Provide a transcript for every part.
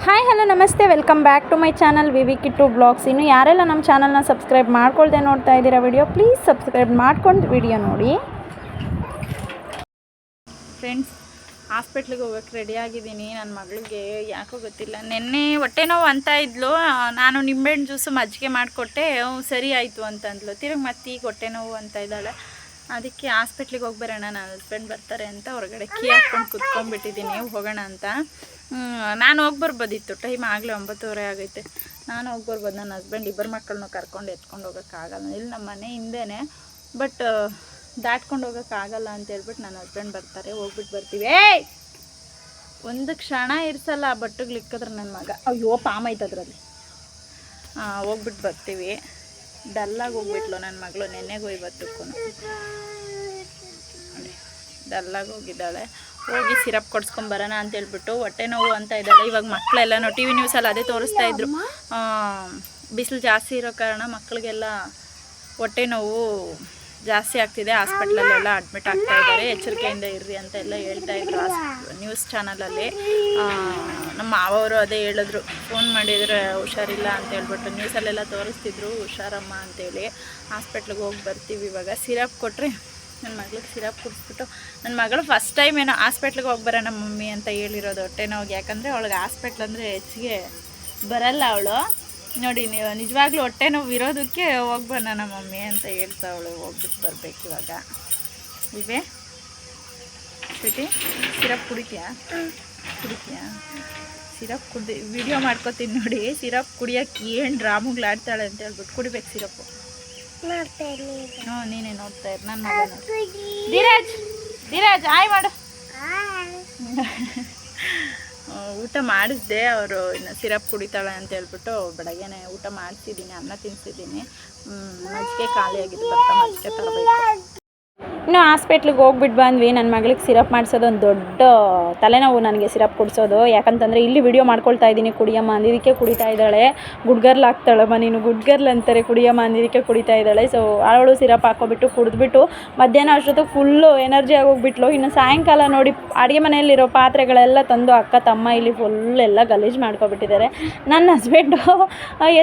Hi hello ನಮಸ್ತೆ, welcome back to my channel VV Kittu blogs. ಇನ್ನು ಯಾರೆಲ್ಲ ನಮ್ಮ ಚಾನಲ್ನ ಸಬ್ಸ್ಕ್ರೈಬ್ ಮಾಡ್ಕೊಳ್ದೆ ನೋಡ್ತಾ ಇದ್ದೀರಾ ವಿಡಿಯೋ, ಪ್ಲೀಸ್ ಸಬ್ಸ್ಕ್ರೈಬ್ ಮಾಡ್ಕೊಂಡು ವಿಡಿಯೋ ನೋಡಿ. ಫ್ರೆಂಡ್ಸ್, ಹಾಸ್ಪಿಟ್ಲಿಗೆ ಹೋಗೋಕ್ಕೆ ರೆಡಿ ಆಗಿದ್ದೀನಿ. ನನ್ನ ಮಗಳಿಗೆ ಯಾಕೋ ಗೊತ್ತಿಲ್ಲ, ನಿನ್ನೆ ಹೊಟ್ಟೆ ನೋವು ಅಂತ ಇದ್ಲು. ನಾನು ನಿಂಬೆಹಣ್ಣು ಜ್ಯೂಸು ಮಜ್ಜಿಗೆ ಮಾಡಿಕೊಟ್ಟೆ, ಸರಿ ಆಯಿತು ಅಂತಂದ್ಲು. ತಿರುಗಿ ಮತ್ತೆ ಈಗ ಹೊಟ್ಟೆ ನೋವು ಅಂತ ಇದ್ದಾಳೆ. ಅದಕ್ಕೆ ಹಾಸ್ಪಿಟ್ಲಿಗೆ ಹೋಗಿ ಬರೋಣ, ನನ್ನ ಹಸ್ಬೆಂಡ್ ಬರ್ತಾರೆ ಅಂತ ಹೊರಗಡೆ ಕೀ ಹಾಕ್ಕೊಂಡು ಕುತ್ಕೊಂಡ್ಬಿಟ್ಟಿದ್ದೀನಿ. ಹೋಗೋಣ ಅಂತ ನಾನು ಹೋಗಿ ಬರ್ಬೋದಿತ್ತು, ಟೈಮ್ ಆಗಲೇ 9:30 ಆಗೈತೆ. ನಾನು ಹೋಗಿ ಬರ್ಬೋದು. ನನ್ನ ಹಸ್ಬೆಂಡ್ ಇಬ್ಬರು ಮಕ್ಕಳನ್ನೂ ಕರ್ಕೊಂಡು ಎತ್ಕೊಂಡು ಹೋಗೋಕ್ಕಾಗಲ್ಲ. ಇಲ್ಲಿ ನಮ್ಮ ಮನೆ ಹಿಂದೆನೇ, ಬಟ್ ದಾಟ್ಕೊಂಡು ಹೋಗೋಕ್ಕಾಗಲ್ಲ ಅಂತ ಹೇಳ್ಬಿಟ್ಟು ನನ್ನ ಹಸ್ಬೆಂಡ್ ಬರ್ತಾರೆ. ಹೋಗ್ಬಿಟ್ಟು ಬರ್ತೀವಿ. ಒಂದು ಕ್ಷಣ ಇರಿಸಲ್ಲ ಬಟ್ಟೆಗಳು ಇಕ್ಕಿದ್ರೆ ನನ್ನ ಮಗ. ಅಯ್ಯೋ ಪಾಮ್ ಐತೆ ಅದರಲ್ಲಿ. ಹೋಗ್ಬಿಟ್ಟು ಬರ್ತೀವಿ. ಡಲ್ಲಾಗಿ ಹೋಗ್ಬಿಟ್ಲು ನನ್ನ ಮಗಳು, ನೆನ್ನೆಗೂ ಇವತ್ತಕ್ಕೂ ಡಲ್ಲಾಗಿ ಹೋಗಿದ್ದಾಳೆ. ಹೋಗಿ ಸಿರಪ್ ಕೊಡ್ಸ್ಕೊಂಬರೋಣ ಅಂತ ಹೇಳ್ಬಿಟ್ಟು ಹೊಟ್ಟೆ ನೋವು ಅಂತ ಇದ್ದಾಳೆ. ಇವಾಗ ಮಕ್ಕಳೆಲ್ಲನೂ ಟಿ ವಿ ನ್ಯೂಸಲ್ಲಿ ಅದೇ ತೋರಿಸ್ತಾ ಇದ್ರು. ಬಿಸಿಲು ಜಾಸ್ತಿ ಇರೋ ಕಾರಣ ಮಕ್ಕಳಿಗೆಲ್ಲ ಹೊಟ್ಟೆ ನೋವು ಜಾಸ್ತಿ ಆಗ್ತಿದೆ, ಹಾಸ್ಪಿಟ್ಲಲ್ಲೆಲ್ಲ ಅಡ್ಮಿಟ್ ಆಗ್ತಾ ಇದ್ದಾರೆ, ಎಚ್ಚರಿಕೆಯಿಂದ ಇರ್ರಿ ಅಂತ ಎಲ್ಲ ಹೇಳ್ತಾ ಇದ್ರು ನ್ಯೂಸ್ ಚಾನಲಲ್ಲಿ. ನಮ್ಮ ಮಾವರು ಅದೇ ಹೇಳಿದ್ರು, ಫೋನ್ ಮಾಡಿದರೆ ಹುಷಾರಿಲ್ಲ ಅಂತ ಹೇಳ್ಬಿಟ್ಟು ನ್ಯೂಸಲ್ಲೆಲ್ಲ ತೋರಿಸ್ತಿದ್ರು. ಹುಷಾರಮ್ಮ ಅಂತೇಳಿ ಹಾಸ್ಪಿಟ್ಲಿಗೆ ಹೋಗಿ ಬರ್ತೀವಿ. ಇವಾಗ ಸಿರಪ್ ಕೊಟ್ಟರೆ ನನ್ನ ಮಗಳಿಗೆ ಸಿರಪ್ ಕುಡಿಸ್ಬಿಟ್ಟು, ನನ್ನ ಮಗಳು ಫಸ್ಟ್ ಟೈಮ್ ಏನೋ ಹಾಸ್ಪಿಟ್ಲಿಗೆ ಹೋಗಿ ಬರೋಣ ಮಮ್ಮಿ ಅಂತ ಹೇಳಿರೋದು ಹೊಟ್ಟೆ ನೋವಿಗೆ. ಯಾಕಂದರೆ ಅವಳಿಗೆ ಹಾಸ್ಪಿಟ್ಲ್ ಅಂದರೆ ಹೆಚ್ಚಿಗೆ ಬರಲ್ಲ ಅವಳು. ನೋಡಿ, ನೀವು ನಿಜವಾಗ್ಲೂ ಹೊಟ್ಟೆ ನೋವು ಇರೋದಕ್ಕೆ ಹೋಗಿ ಬರೋಣ ಮಮ್ಮಿ ಅಂತ ಹೇಳ್ತಾವಳು. ಹೋಗ್ಬಿಟ್ಟು ಬರಬೇಕು ಇವಾಗ. ಇವೇ ಸ್ವೀಟಿ, ಸಿರಪ್ ಕುಡಿತೀಯಾ? ಸಿರಪ್ ಕುಡ್ದು ವಿಡಿಯೋ ಮಾಡ್ಕೊತೀನಿ ನೋಡಿ. ಸಿರಪ್ ಕುಡಿಯೋಕ್ಕೆ ಏನು ಡ್ರಾಮುಗಳಾಡ್ತಾಳೆ ಅಂತ ಹೇಳ್ಬಿಟ್ಟು ಕುಡಿಬೇಕು ಸಿರಪ್ಪು. ನೀನೇ ನೋಡ್ತಾ ಇರು. ನನ್ನ ಮಗ ಧೀರಾಜ್ ಆಯ್ ಮಾಡು. ಊಟ ಮಾಡಿಸ್ದೆ, ಅವರು ಇನ್ನು ಸಿರಪ್ ಕುಡಿತಾಳೆ ಅಂತ ಹೇಳ್ಬಿಟ್ಟು ಬೆಳಗ್ಗೆನೆ ಊಟ ಮಾಡಿಸಿದ್ದೀನಿ, ಅನ್ನ ತಿನ್ನಿಸಿದ್ದೀನಿ. ಮಜ್ಜಿಗೆ ಖಾಲಿ ಆಗಿದ್ದು, ಬರ್ತಾ ಮಜ್ಜಿಗೆ ತರಬೇಕು. ಇನ್ನು ಹಾಸ್ಪಿಟ್ಲಿಗೆ ಹೋಗ್ಬಿಟ್ಟು ಬಂದ್ವಿ. ನನ್ನ ಮಗಳಿಗೆ ಸಿರಪ್ ಮಾಡಿಸೋದು ಒಂದು ದೊಡ್ಡ ತಲೆನೋವು ನನಗೆ, ಸಿರಪ್ ಕುಡಿಸೋದು. ಯಾಕಂತಂದರೆ ಇಲ್ಲಿ ವಿಡಿಯೋ ಮಾಡ್ಕೊಳ್ತಾ ಇದ್ದೀನಿ, ಕುಡಿಯಮ್ಮ ಅಂದಿದ್ದಕ್ಕೆ ಕುಡಿತಾ ಇದ್ದಾಳೆ. ಗುಡ್ಗರ್ಲ್ ಆಗ್ತಾಳಮ್ಮ ನೀನು, ಗುಡ್ಗರ್ಲ್ ಅಂತಾರೆ, ಕುಡಿಯಮ್ಮ ಅಂದಿದ್ದಕ್ಕೆ ಕುಡಿತಾ ಇದ್ದಾಳೆ. ಸೊ ಅವಳು ಸಿರಪ್ ಹಾಕೋಬಿಟ್ಟು ಕುಡಿದ್ಬಿಟ್ಟು ಮಧ್ಯಾಹ್ನ ಅಷ್ಟೊತ್ತು ಫುಲ್ಲು ಎನರ್ಜಿ ಆಗೋಗ್ಬಿಟ್ಲು. ಇನ್ನು ಸಾಯಂಕಾಲ ನೋಡಿ, ಅಡುಗೆ ಮನೆಯಲ್ಲಿರೋ ಪಾತ್ರೆಗಳೆಲ್ಲ ತಂದು ಅಕ್ಕ ತಮ್ಮ ಇಲ್ಲಿ ಫುಲ್ ಎಲ್ಲ ಗಲೀಜು ಮಾಡ್ಕೊಬಿಟ್ಟಿದ್ದಾರೆ. ನನ್ನ ಹಸ್ಬೆಂಡು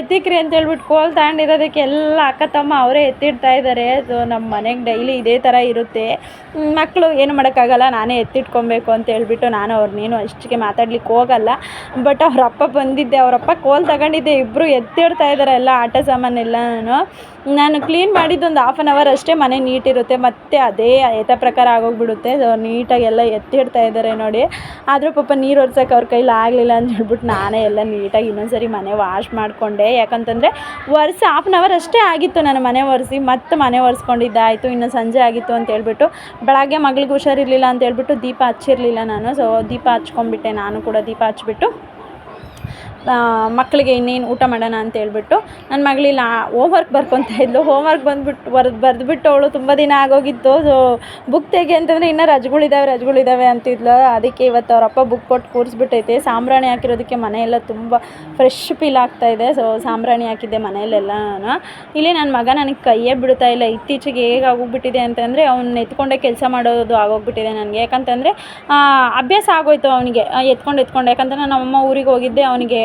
ಎತ್ತಿಕ್ರಿ ಅಂತ ಹೇಳ್ಬಿಟ್ಟು ಕೋಲ್ ತಗೊಂಡಿರೋದಕ್ಕೆ ಎಲ್ಲ ಅಕ್ಕ ತಮ್ಮ ಅವರೇ ಎತ್ತಿಡ್ತಾ ಇದ್ದಾರೆ. ಸೊ ನಮ್ಮ ಮನೆಗೆ ಡೈಲಿ ಇದೇ ಥರ ಇರುತ್ತೆ. ಮಕ್ಕಳು ಏನು ಮಾಡೋಕ್ಕಾಗಲ್ಲ, ನಾನೇ ಎತ್ತಿಟ್ಕೊಬೇಕು ಅಂತ ಹೇಳ್ಬಿಟ್ಟು ನಾನು ಅವ್ರನ್ನೇನು ಅಷ್ಟಿಗೆ ಮಾತಾಡ್ಲಿಕ್ಕೆ ಹೋಗಲ್ಲ. ಬಟ್ ಅವರಪ್ಪ ಬಂದಿದ್ದೆ, ಅವರಪ್ಪ ಕೋಲ್ ತಗೊಂಡಿದ್ದೆ, ಇಬ್ಬರು ಎತ್ತಿಡ್ತಾ ಇದ್ದಾರೆ ಎಲ್ಲ ಆಟ ಸಾಮಾನೆಲ್ಲ. ನಾನು ಕ್ಲೀನ್ ಮಾಡಿದ್ದೊಂದು 1/2 ಅವರ್ ಅಷ್ಟೇ ಮನೆ ನೀಟಿರುತ್ತೆ, ಮತ್ತು ಅದೇ ಯಥ ಪ್ರಕಾರ ಆಗೋಗ್ಬಿಡುತ್ತೆ. ಸೊ ನೀಟಾಗಿ ಎಲ್ಲ ಎತ್ತಿಡ್ತಾ ಇದ್ದಾರೆ ನೋಡಿ. ಆದರೂ ಪಾಪ ನೀರು ಒರ್ಸೋಕೆ ಅವ್ರ ಕೈಲಿ ಆಗಲಿಲ್ಲ ಅಂತ ಹೇಳ್ಬಿಟ್ಟು ನಾನೇ ಎಲ್ಲ ನೀಟಾಗಿ ಇನ್ನೊಂದ್ಸರಿ ಮನೆ ವಾಶ್ ಮಾಡಿಕೊಂಡೆ. ಯಾಕಂತಂದರೆ 1/2 ಅವರ್ ಅಷ್ಟೇ ಆಗಿತ್ತು ನಾನು ಮನೆ ಒರೆಸಿ, ಮತ್ತು ಮನೆ ಒರೆಸ್ಕೊಂಡಿದ್ದಾಯಿತು. ಇನ್ನು ಸಂಜೆ ಆಗಿತ್ತು ಅಂತ ಹೇಳ್ಬಿಟ್ಟು ಬೆಳಗ್ಗೆ ಮಗಳಿಗೆ ಹುಷಾರಿರಲಿಲ್ಲ ಅಂತ ಹೇಳ್ಬಿಟ್ಟು ದೀಪ ಹಚ್ಚಿರಲಿಲ್ಲ ನಾನು. ಸೊ ದೀಪ ಹಚ್ಕೊಂಡ್ಬಿಟ್ಟೆ, ನಾನು ಕೂಡ ದೀಪ ಹಚ್ಬಿಟ್ಟು ಮಕ್ಕಳಿಗೆ ಇನ್ನೇನು ಊಟ ಮಾಡೋಣ ಅಂತ ಹೇಳ್ಬಿಟ್ಟು. ನನ್ನ ಮಗಳಿಲ್ಲ ಹೋಮ್ವರ್ಕ್ ಬರ್ಕೊತಾ ಇದ್ಲು. ಹೋಮ್ವರ್ಕ್ ಬರೆದ್ಬಿಟ್ಟು ಅವಳು ತುಂಬ ದಿನ ಆಗೋಗಿತ್ತು. ಸೊ ಬುಕ್ ತೆಗೆ ಅಂತಂದರೆ ಇನ್ನೂ ರಜಗಳಿದ್ದಾವೆ ಅಂತಿದ್ಲು. ಅದಕ್ಕೆ ಇವತ್ತು ಅವರಪ್ಪ ಬುಕ್ ಕೊಟ್ಟು ಕೂರಿಸ್ಬಿಟ್ಟೈತೆ. ಸಾಂಬ್ರಾಣಿ ಹಾಕಿರೋದಕ್ಕೆ ಮನೆಯೆಲ್ಲ ತುಂಬ ಫ್ರೆಶ್ ಫೀಲ್ ಆಗ್ತಾಯಿದೆ. ಸೊ ಸಾಂಬ್ರಾಣಿ ಹಾಕಿದ್ದೆ ಮನೆಯಲ್ಲೆಲ್ಲ ನಾನು. ಇಲ್ಲಿ ನನ್ನ ಮಗ ನನಗೆ ಕೈಯೇ ಬಿಡ್ತಾ ಇಲ್ಲ. ಇತ್ತೀಚೆಗೆ ಹೇಗೆ ಆಗೋಗ್ಬಿಟ್ಟಿದೆ ಅಂತಂದರೆ ಅವ್ನು ಎತ್ಕೊಂಡೆ ಕೆಲಸ ಮಾಡೋದು ಆಗೋಗ್ಬಿಟ್ಟಿದೆ ನನಗೆ. ಯಾಕಂತಂದರೆ ಅಭ್ಯಾಸ ಆಗೋಯ್ತು ಅವನಿಗೆ ಎತ್ಕೊಂಡು. ಯಾಕಂತಂದರೆ ನಮ್ಮಮ್ಮ ಊರಿಗೆ ಹೋಗಿದ್ದೆ, ಅವನಿಗೆ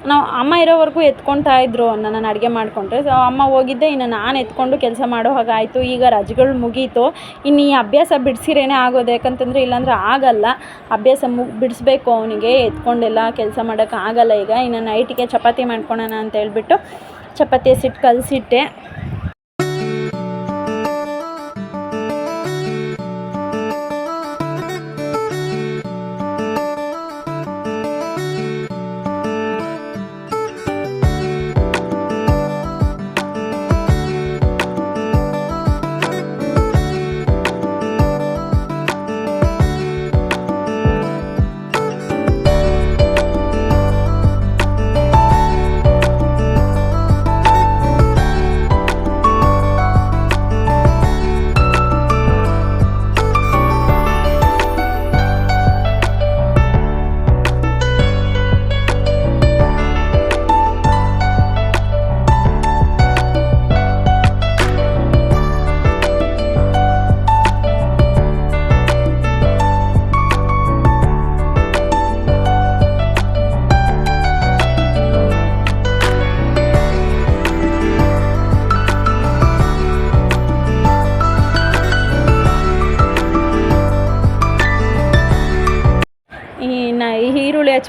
ನಾವು ಅಮ್ಮ ಇರೋವರೆಗೂ ಎತ್ಕೊಳ್ತಾ ಇದ್ರು ನಾನು ಅಡುಗೆ ಮಾಡಿಕೊಂಡ್ರೆ. ಸೊ ಅಮ್ಮ ಹೋಗಿದ್ದೆ, ಇನ್ನು ನಾನು ಎತ್ಕೊಂಡು ಕೆಲಸ ಮಾಡೋ ಹಾಗಾಯಿತು. ಈಗ ರಜಗಳು ಮುಗೀತು, ಇನ್ನು ಈ ಅಭ್ಯಾಸ ಬಿಡಿಸಿರೇನೆ ಆಗೋದು. ಯಾಕಂತಂದರೆ ಇಲ್ಲಾಂದ್ರೆ ಆಗಲ್ಲ, ಅಭ್ಯಾಸ ಬಿಡಿಸ್ಬೇಕು ಅವನಿಗೆ. ಎತ್ಕೊಂಡೆಲ್ಲ ಕೆಲಸ ಮಾಡೋಕ್ಕೆ ಆಗಲ್ಲ. ಈಗ ಇನ್ನು ನೈಟಿಗೆ ಚಪಾತಿ ಮಾಡ್ಕೊಳೋಣ ಅಂತ ಹೇಳ್ಬಿಟ್ಟು ಚಪಾತಿ ಹಸಿಟ್ಟು ಕಲಸಿಟ್ಟೆ.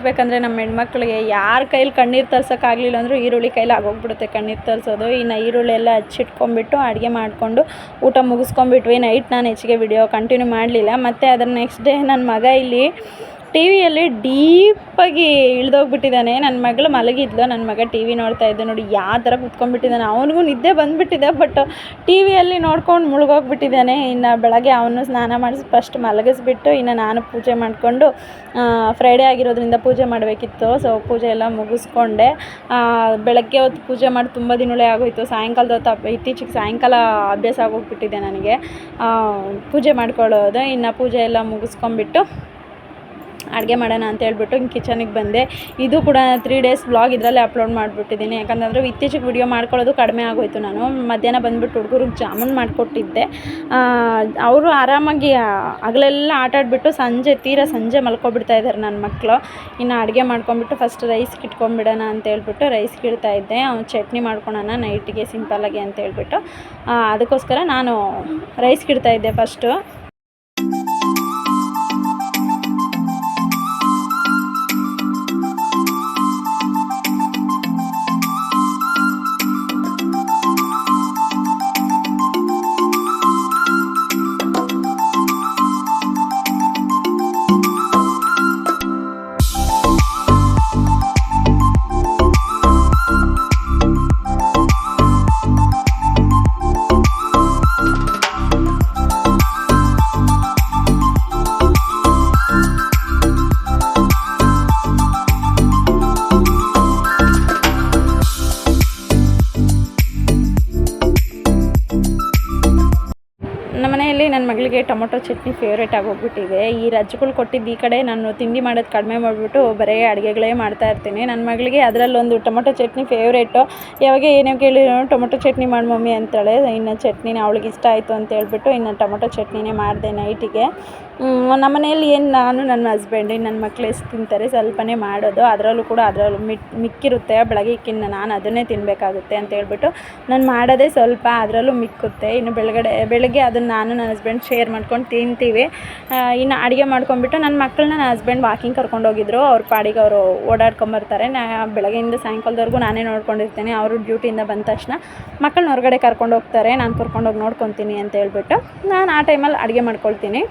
ಹಚ್ಬೇಕಂದ್ರೆ ನಮ್ಮ ಹೆಣ್ಮಕ್ಳಿಗೆ ಯಾರ ಕೈಲಿ ಕಣ್ಣೀರು ತರ್ಸೋಕ್ಕಾಗಲಿಲ್ಲ ಅಂದರೂ ಈರುಳ್ಳಿ ಕೈಲಿ ಆಗೋಗ್ಬಿಡುತ್ತೆ ಕಣ್ಣೀರು ತರಿಸೋದು. ಇನ್ನು ಈರುಳ್ಳಿ ಎಲ್ಲ ಹಚ್ಚಿಟ್ಕೊಂಡ್ಬಿಟ್ಟು ಅಡುಗೆ ಮಾಡಿಕೊಂಡು ಊಟ ಮುಗಿಸ್ಕೊಂಡ್ಬಿಟ್ವಿ. ನೈಟ್ ನಾನು ಹೆಚ್ಚಿಗೆ ವಿಡಿಯೋ ಕಂಟಿನ್ಯೂ ಮಾಡಲಿಲ್ಲ. ಮತ್ತು ಅದರ ನೆಕ್ಸ್ಟ್ ಡೇ ನನ್ನ ಮಗ ಇಲ್ಲಿ ಟಿ ವಿಯಲ್ಲಿ ಡೀಪಾಗಿ ಇಳಿದೋಗ್ಬಿಟ್ಟಿದ್ದಾನೆ. ನನ್ನ ಮಗಳು ಮಲಗಿದ್ಲು, ನನ್ನ ಮಗ ಟಿ ವಿ ನೋಡ್ತಾ ಇದ್ದೆ ನೋಡಿ ಯಾವ ಥರ ಕುತ್ಕೊಂಡ್ಬಿಟ್ಟಿದ್ದಾನೆ. ಅವನಿಗೂ ನಿದ್ದೆ ಬಂದುಬಿಟ್ಟಿದೆ, ಬಟ್ ಟಿ ವಿಯಲ್ಲಿ ನೋಡ್ಕೊಂಡು ಮುಳುಗೋಗ್ಬಿಟ್ಟಿದ್ದಾನೆ. ಇನ್ನು ಬೆಳಗ್ಗೆ ಅವನು ಸ್ನಾನ ಮಾಡಿಸಿ ಫಸ್ಟ್ ಮಲಗಿಸ್ಬಿಟ್ಟು ಇನ್ನು ನಾನು ಪೂಜೆ ಮಾಡಿಕೊಂಡು ಫ್ರೈಡೇ ಆಗಿರೋದ್ರಿಂದ ಪೂಜೆ ಮಾಡಬೇಕಿತ್ತು. ಸೊ ಪೂಜೆ ಎಲ್ಲ ಮುಗಿಸ್ಕೊಂಡೆ. ಬೆಳಗ್ಗೆ ಹೊತ್ತು ಪೂಜೆ ಮಾಡಿ ತುಂಬ ದಿನಗಳೇ ಆಗೋಯಿತು. ಸಾಯಂಕಾಲದ ಹೊತ್ತು ಇತ್ತೀಚೆಗೆ ಸಾಯಂಕಾಲ ಅಭ್ಯಾಸ ಆಗೋಗ್ಬಿಟ್ಟಿದೆ ನನಗೆ ಪೂಜೆ ಮಾಡ್ಕೊಳ್ಳೋದು. ಇನ್ನು ಪೂಜೆ ಎಲ್ಲ ಮುಗಿಸ್ಕೊಂಬಿಟ್ಟು ಅಡುಗೆ ಮಾಡೋಣ ಅಂತ ಹೇಳ್ಬಿಟ್ಟು ಹಿಂಗೆ ಕಿಚನಿಗೆ ಬಂದೆ. ಇದು ಕೂಡ 3 ಡೇಸ್ ವ್ಲಾಗ್ ಇದರಲ್ಲೇ ಅಪ್ಲೋಡ್ ಮಾಡಿಬಿಟ್ಟಿದ್ದೀನಿ. ಯಾಕಂದರೆ ಇತ್ತೀಚೆಗೆ ವಿಡಿಯೋ ಮಾಡ್ಕೊಳ್ಳೋದು ಕಡಿಮೆ ಆಗೋಯಿತು. ನಾನು ಮಧ್ಯಾಹ್ನ ಬಂದುಬಿಟ್ಟು ಹುಡುಗರಿಗೆ ಜಾಮೂನ್ ಮಾಡಿಕೊಟ್ಟಿದ್ದೆ. ಅವರು ಆರಾಮಾಗಿ ಹಗಲೆಲ್ಲ ಆಟಾಡಿಬಿಟ್ಟು ತೀರಾ ಸಂಜೆ ಮಲ್ಕೊಬಿಡ್ತಾ ಇದ್ದಾರೆ ನನ್ನ ಮಕ್ಕಳು. ಇನ್ನು ಅಡುಗೆ ಮಾಡ್ಕೊಂಬಿಟ್ಟು ಫಸ್ಟ್ ರೈಸ್ಗೆ ಇಟ್ಕೊಂಡ್ಬಿಡೋಣ ಅಂತ ಹೇಳ್ಬಿಟ್ಟು ರೈಸ್ಗೆ ಇಡ್ತಾಯಿದ್ದೆ. ಚಟ್ನಿ ಮಾಡ್ಕೊಳೋಣ ನೈಟಿಗೆ ಸಿಂಪಲ್ಲಾಗಿ ಅಂತ ಹೇಳ್ಬಿಟ್ಟು ಅದಕ್ಕೋಸ್ಕರ ನಾನು ರೈಸ್ಗೆ ಇಡ್ತಾಯಿದ್ದೆ ಫಸ್ಟು. ನನ್ನ ಮಗಳಿಗೆ ಟೊಮೊಟೊ ಚಟ್ನಿ ಫೇವ್ರೇಟ್ ಆಗೋಗ್ಬಿಟ್ಟಿದೆ. ಈ ರಜ್ಗಳು ಕೊಟ್ಟಿದ್ದು ಈ ಕಡೆ ನಾನು ತಿಂಡಿ ಮಾಡೋದು ಕಡಿಮೆ ಮಾಡಿಬಿಟ್ಟು ಬರೀ ಅಡುಗೆಗಳೇ ಮಾಡ್ತಾಯಿರ್ತೀನಿ. ನನ್ನ ಮಗಳಿಗೆ ಅದರಲ್ಲೊಂದು ಟೊಮೊಟೊ ಚಟ್ನಿ ಫೇವ್ರೇಟು. ಯಾವಾಗ ಏನೇ ಕೇಳಿ ಟೊಮೊಟೊ ಚಟ್ನಿ ಮಾಡಿ ಮಮ್ಮಿ ಅಂತಾಳೆ. ಇನ್ನು ಚಟ್ನಿನ ಅವಳಿಗೆ ಇಷ್ಟ ಆಯಿತು ಅಂತ ಹೇಳ್ಬಿಟ್ಟು ಇನ್ನು ಟೊಮೊಟೊ ಚಟ್ನಿನೇ ಮಾಡಿದೆ ನೈಟಿಗೆ. ನಮ್ಮ ಮನೆಯಲ್ಲಿ ಏನು ನಾನು ನನ್ನ ಹಸ್ಬೆಂಡ್ ನನ್ನ ಮಕ್ಳು ಎಷ್ಟು ತಿಂತಾರೆ ಸ್ವಲ್ಪನೇ ಮಾಡೋದು. ಅದರಲ್ಲೂ ಮಿಕ್ಕಿರುತ್ತೆ ಬೆಳಗ್ಗೆಕ್ಕಿನ್ನ ನಾನು ಅದನ್ನೇ ತಿನ್ನಬೇಕಾಗುತ್ತೆ ಅಂತ ಹೇಳ್ಬಿಟ್ಟು ನಾನು ಮಾಡೋದೇ ಸ್ವಲ್ಪ, ಅದರಲ್ಲೂ ಮಿಕ್ಕುತ್ತೆ. ಇನ್ನು ಬೆಳಗ್ಗೆ ಅದನ್ನು ನಾನು ನನ್ನ ಹಸ್ಬೆಂಡ್ ಶೇರ್ ಮಾಡ್ಕೊಂಡು ತಿಂತೀವಿ. ಇನ್ನು ಅಡುಗೆ ಮಾಡ್ಕೊಂಡ್ಬಿಟ್ಟು ನನ್ನ ಮಕ್ಕಳನ್ನ ನನ್ನ ಹಸ್ಬೆಂಡ್ ವಾಕಿಂಗ್ ಕರ್ಕೊಂಡೋಗಿದ್ರು. ಅವ್ರ ಪಾಡಿಗೆ ಅವರು ಓಡಾಡ್ಕೊಂಬರ್ತಾರೆ. ಬೆಳಗ್ಗೆಯಿಂದ ಸಾಯಂಕಾಲದವರೆಗೂ ನಾನೇ ನೋಡ್ಕೊಂಡಿರ್ತೇನೆ. ಅವರು ಡ್ಯೂಟಿಯಿಂದ ಬಂದ ತಕ್ಷಣ ಮಕ್ಕಳನ್ನ ಹೊರಗಡೆ ಕರ್ಕೊಂಡು ಹೋಗ್ತಾರೆ, ನಾನು ಕರ್ಕೊಂಡೋಗಿ ನೋಡ್ಕೊತೀನಿ ಅಂತ ಹೇಳ್ಬಿಟ್ಟು ನಾನು ಆ ಟೈಮಲ್ಲಿ ಅಡುಗೆ ಮಾಡ್ಕೊಳ್ತೀನಿ.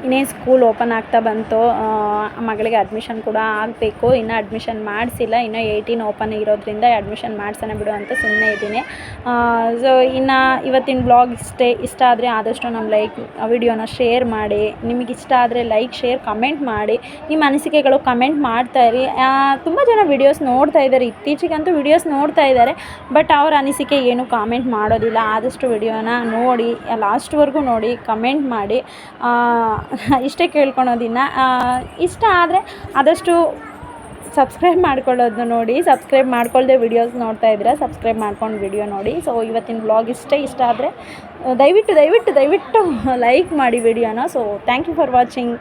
ಇನ್ನೇನು ಸ್ಕೂಲ್ ಓಪನ್ ಆಗ್ತಾ ಬಂತು. ಮಗಳಿಗೆ ಅಡ್ಮಿಷನ್ ಕೂಡ ಆಗಬೇಕು. ಇನ್ನೂ ಅಡ್ಮಿಷನ್ ಮಾಡಿಸಿಲ್ಲ. ಇನ್ನೂ 18 ಓಪನ್ ಇರೋದ್ರಿಂದ ಅಡ್ಮಿಷನ್ ಮಾಡ್ಸೋಣ ಬಿಡು ಅಂತ ಸುಮ್ಮನೆ ಇದ್ದೀನಿ. ಸೊ ಇನ್ನು ಇವತ್ತಿನ ಬ್ಲಾಗ್ ಇಷ್ಟ ಆದರೆ ಆದಷ್ಟು ನಮ್ಮ ವಿಡಿಯೋನ ಶೇರ್ ಮಾಡಿ. ನಿಮಗೆ ಇಷ್ಟ ಆದರೆ ಲೈಕ್, ಶೇರ್, ಕಮೆಂಟ್ ಮಾಡಿ. ನಿಮ್ಮ ಅನಿಸಿಕೆಗಳು ಕಮೆಂಟ್ ಮಾಡ್ತಾಯಿರಿ. ತುಂಬ ಜನ ವಿಡಿಯೋಸ್ ನೋಡ್ತಾ ಇದ್ದಾರೆ, ಇತ್ತೀಚೆಗಂತೂ ವಿಡಿಯೋಸ್ ನೋಡ್ತಾ ಇದ್ದಾರೆ, ಬಟ್ ಅವ್ರ ಅನಿಸಿಕೆ ಏನು ಕಾಮೆಂಟ್ ಮಾಡೋದಿಲ್ಲ. ಆದಷ್ಟು ವಿಡಿಯೋನ ನೋಡಿ, ಲಾಸ್ಟ್ವರೆಗೂ ನೋಡಿ, ಕಮೆಂಟ್ ಮಾಡಿ. ಇಷ್ಟೇ ಕೇಳ್ಕೊಳೋದಿನ್ನು. ಇಷ್ಟ ಆದರೆ ಆದಷ್ಟು ಸಬ್ಸ್ಕ್ರೈಬ್ ಮಾಡ್ಕೊಳ್ಳೋದು ನೋಡಿ. ಸಬ್ಸ್ಕ್ರೈಬ್ ಮಾಡ್ಕೊಳ್ದೆ ವಿಡಿಯೋಸ್ ನೋಡ್ತಾ ಇದ್ದೀರಾ, ಸಬ್ಸ್ಕ್ರೈಬ್ ಮಾಡ್ಕೊಂಡು ವಿಡಿಯೋ ನೋಡಿ. ಸೊ ಇವತ್ತಿನ ಬ್ಲಾಗ್ ಇಷ್ಟ ಆದರೆ ದಯವಿಟ್ಟು ಲೈಕ್ ಮಾಡಿ ವಿಡಿಯೋನ. So thank you for watching.